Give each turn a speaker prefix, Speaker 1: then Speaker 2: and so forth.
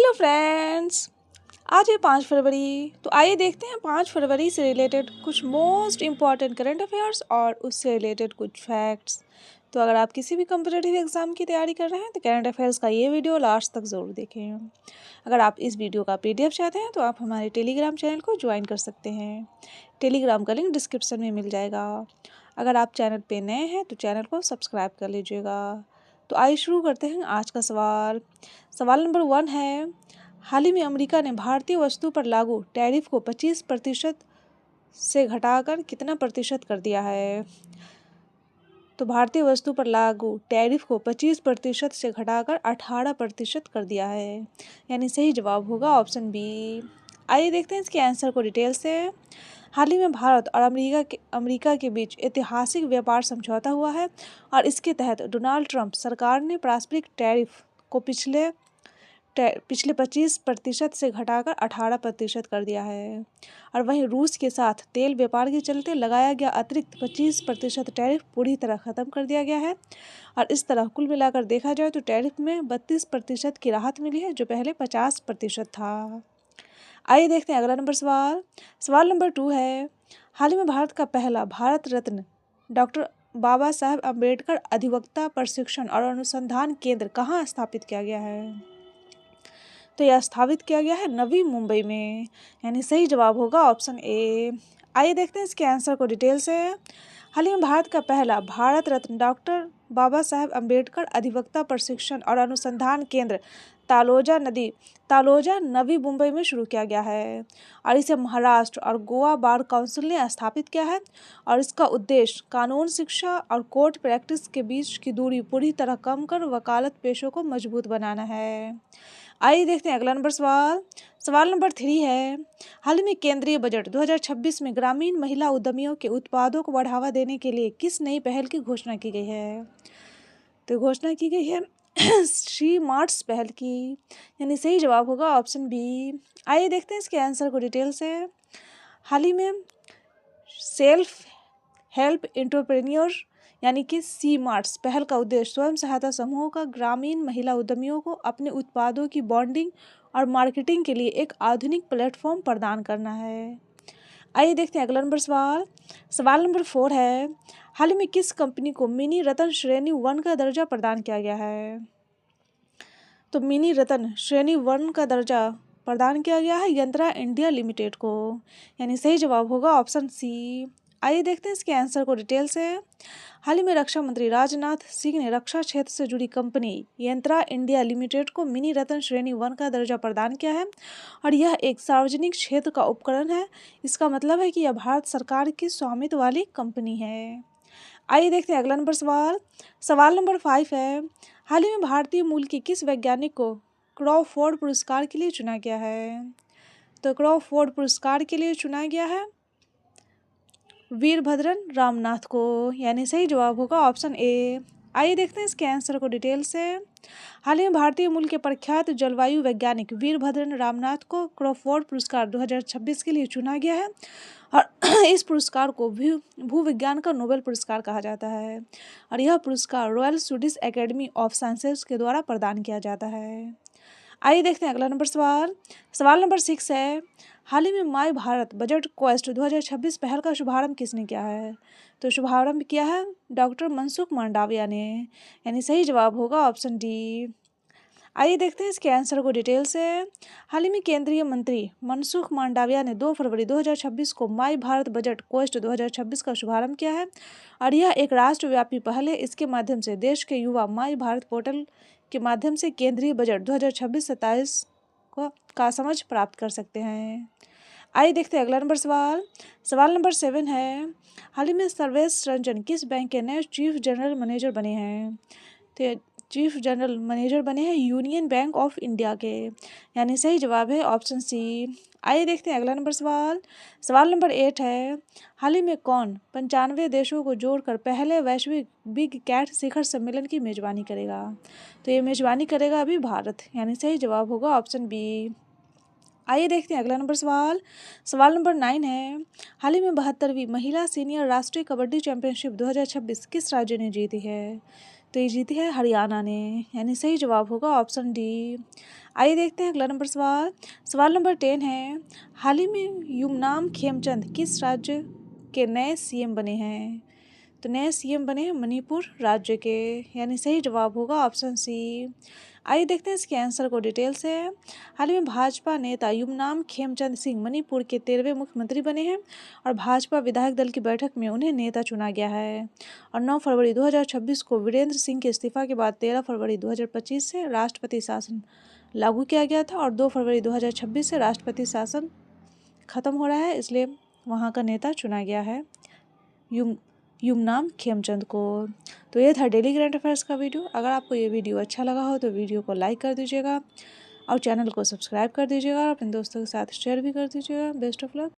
Speaker 1: Hello friends, आज है 5 फरवरी। तो आइए देखते हैं 5 फरवरी से रिलेटेड कुछ मोस्ट इम्पॉर्टेंट करंट अफेयर्स और उससे रिलेटेड कुछ फैक्ट्स। तो अगर आप किसी भी कम्पिटिटिव एग्जाम की तैयारी कर रहे हैं तो करंट अफेयर्स का ये वीडियो लास्ट तक ज़रूर देखें। अगर आप इस वीडियो का PDF चाहते हैं तो आप हमारे टेलीग्राम चैनल को ज्वाइन कर सकते हैं। टेलीग्राम का लिंक डिस्क्रिप्शन में मिल जाएगा। अगर आप चैनल पे नए हैं तो चैनल को सब्सक्राइब कर लीजिएगा। तो आइए शुरू करते हैं आज का सवाल। सवाल नंबर 1 है, हाल ही में अमेरिका ने भारतीय वस्तु पर लागू टैरिफ को 25% से घटाकर कितना प्रतिशत कर दिया है? तो भारतीय वस्तु पर लागू टैरिफ को 25% से घटाकर 18% कर दिया है, यानी सही जवाब होगा ऑप्शन बी। आइए देखते हैं इसके आंसर को डिटेल से। हाल ही में भारत और अमेरिका के बीच ऐतिहासिक व्यापार समझौता हुआ है और इसके तहत डोनाल्ड ट्रंप सरकार ने पारस्परिक टैरिफ को पिछले 25% से घटाकर 18% कर दिया है। और वहीं रूस के साथ तेल व्यापार के चलते लगाया गया अतिरिक्त 25% टैरिफ पूरी तरह ख़त्म कर दिया गया है। और इस तरह कुल मिलाकर देखा जाए तो टैरिफ में 32% की राहत मिली है, जो पहले 50% था। आइए देखते हैं अगला नंबर सवाल। सवाल नंबर 2 है, हाल ही में भारत का पहला भारत रत्न डॉक्टर बाबा साहेब अम्बेडकर अधिवक्ता प्रशिक्षण और अनुसंधान केंद्र कहाँ स्थापित किया गया है? तो यह स्थापित किया गया है नवी मुंबई में, यानी सही जवाब होगा ऑप्शन ए। आइए देखते हैं इसके आंसर को डिटेल से। हाल ही में भारत का पहला भारत रत्न डॉक्टर बाबा साहेब अम्बेडकर अधिवक्ता प्रशिक्षण और अनुसंधान केंद्र तालोजा नवी मुंबई में शुरू किया गया है और इसे महाराष्ट्र और गोवा बार काउंसिल ने स्थापित किया है। और इसका उद्देश्य कानून शिक्षा और कोर्ट प्रैक्टिस के बीच की दूरी पूरी तरह कम कर वकालत पेशों को मजबूत बनाना है। आइए देखते हैं अगला नंबर सवाल। सवाल नंबर 3 है, हाल ही में केंद्रीय बजट 2026 में ग्रामीण महिला उद्यमियों के उत्पादों को बढ़ावा देने के लिए किस नई पहल की घोषणा की गई है? तो घोषणा की गई है शी मार्ट्स पहल की, यानी सही जवाब होगा ऑप्शन बी। आइए देखते हैं इसके आंसर को डिटेल से। हाल ही में सेल्फ हेल्प एंटरप्रेन्योर यानी कि सी मार्ट्स पहल का उद्देश्य स्वयं सहायता समूहों का ग्रामीण महिला उद्यमियों को अपने उत्पादों की ब्रांडिंग और मार्केटिंग के लिए एक आधुनिक प्लेटफॉर्म प्रदान करना है। आइए देखते हैं अगला नंबर सवाल। सवाल नंबर 4 है, हाल ही में किस कंपनी को मिनी रत्न श्रेणी 1 का दर्जा प्रदान किया गया है? तो मिनी रत्न श्रेणी 1 का दर्जा प्रदान किया गया है यंत्रा इंडिया लिमिटेड को, यानी सही जवाब होगा ऑप्शन सी। आइए देखते हैं इसके आंसर को डिटेल से। हाल ही में रक्षा मंत्री राजनाथ सिंह ने रक्षा क्षेत्र से जुड़ी कंपनी यंत्रा इंडिया लिमिटेड को मिनी रत्न श्रेणी 1 का दर्जा प्रदान किया है और यह एक सार्वजनिक क्षेत्र का उपकरण है। इसका मतलब है कि यह भारत सरकार की स्वामित्व वाली कंपनी है। आइए देखते हैं अगला नंबर सवाल। सवाल नंबर 5 है, हाल ही में भारतीय मूल के किस वैज्ञानिक को क्रॉफोर्ड पुरस्कार के लिए चुना गया है? तो क्रॉफोर्ड पुरस्कार के लिए चुना गया है वीरभद्रन रामनाथ को, यानी सही जवाब होगा ऑप्शन ए। आइए देखते हैं इसके आंसर को डिटेल से। हाल ही में भारतीय मूल के प्रख्यात जलवायु वैज्ञानिक वीरभद्रन रामनाथ को क्रॉफोर्ड पुरस्कार 2026 के लिए चुना गया है और इस पुरस्कार को भूविज्ञान का नोबेल पुरस्कार कहा जाता है और यह पुरस्कार royal Swedish academy of sciences के द्वारा प्रदान किया जाता है। आइए देखते हैं अगला नंबर सवाल। सवाल नंबर 6 है, हाल ही में माय भारत बजट क्वेस्ट 2026 पहल का शुभारंभ किसने किया है? तो शुभारंभ किया है डॉक्टर मनसुख मांडविया ने, यानी सही जवाब होगा ऑप्शन डी। आइए देखते हैं इसके आंसर को डिटेल से। हाल ही में केंद्रीय मंत्री मनसुख मांडविया ने 2 फरवरी 2026 को माय भारत बजट क्वेस्ट 2026 का शुभारंभ किया है और यह एक राष्ट्रव्यापी पहल है। इसके माध्यम से देश के युवा माय भारत पोर्टल के माध्यम से केंद्रीय बजट 2026-27 का समझ प्राप्त कर सकते हैं। आइए देखते हैं अगला नंबर सवाल। सवाल नंबर 7 है, हाल ही में सर्वेश रंजन किस बैंक के नए चीफ जनरल मैनेजर बने हैं? तो चीफ जनरल मैनेजर बने हैं यूनियन बैंक ऑफ इंडिया के, यानी सही जवाब है ऑप्शन सी। आइए देखते हैं अगला नंबर सवाल। सवाल नंबर 8 है, हाल ही में कौन 95 देशों को जोड़कर पहले वैश्विक बिग कैट शिखर सम्मेलन की मेजबानी करेगा? तो ये मेजबानी करेगा अभी भारत, यानी सही जवाब होगा ऑप्शन बी। आइए देखते हैं अगला नंबर सवाल। सवाल नंबर 9 है, हाल ही में 72वीं महिला सीनियर राष्ट्रीय कबड्डी चैंपियनशिप 2026 किस राज्य ने जीती है? तो ये जीती है हरियाणा ने, यानी सही जवाब होगा ऑप्शन डी। आइए देखते हैं अगला नंबर सवाल। सवाल नंबर 10 है, हाल ही में युमनाम खेमचंद किस राज्य के नए सीएम बने हैं? तो नए सीएम बने हैं मणिपुर राज्य के, यानी सही जवाब होगा ऑप्शन सी। आइए देखते हैं इसके आंसर को डिटेल से। हाल ही में भाजपा नेता युमनाम खेमचंद सिंह मणिपुर के 13वें मुख्यमंत्री बने हैं और भाजपा विधायक दल की बैठक में उन्हें नेता चुना गया है। और 9 फरवरी 2026 को वीरेंद्र सिंह के इस्तीफा के बाद 13 फरवरी 2025 से राष्ट्रपति शासन लागू किया गया था और 2 फरवरी 2026 से राष्ट्रपति शासन खत्म हो रहा है, इसलिए वहाँ का नेता चुना गया है युमनाम खेमचंद को। तो ये था डेली करंट अफेयर्स का वीडियो। अगर आपको ये वीडियो अच्छा लगा हो तो वीडियो को लाइक कर दीजिएगा और चैनल को सब्सक्राइब कर दीजिएगा और अपने दोस्तों के साथ शेयर भी कर दीजिएगा। Best of luck.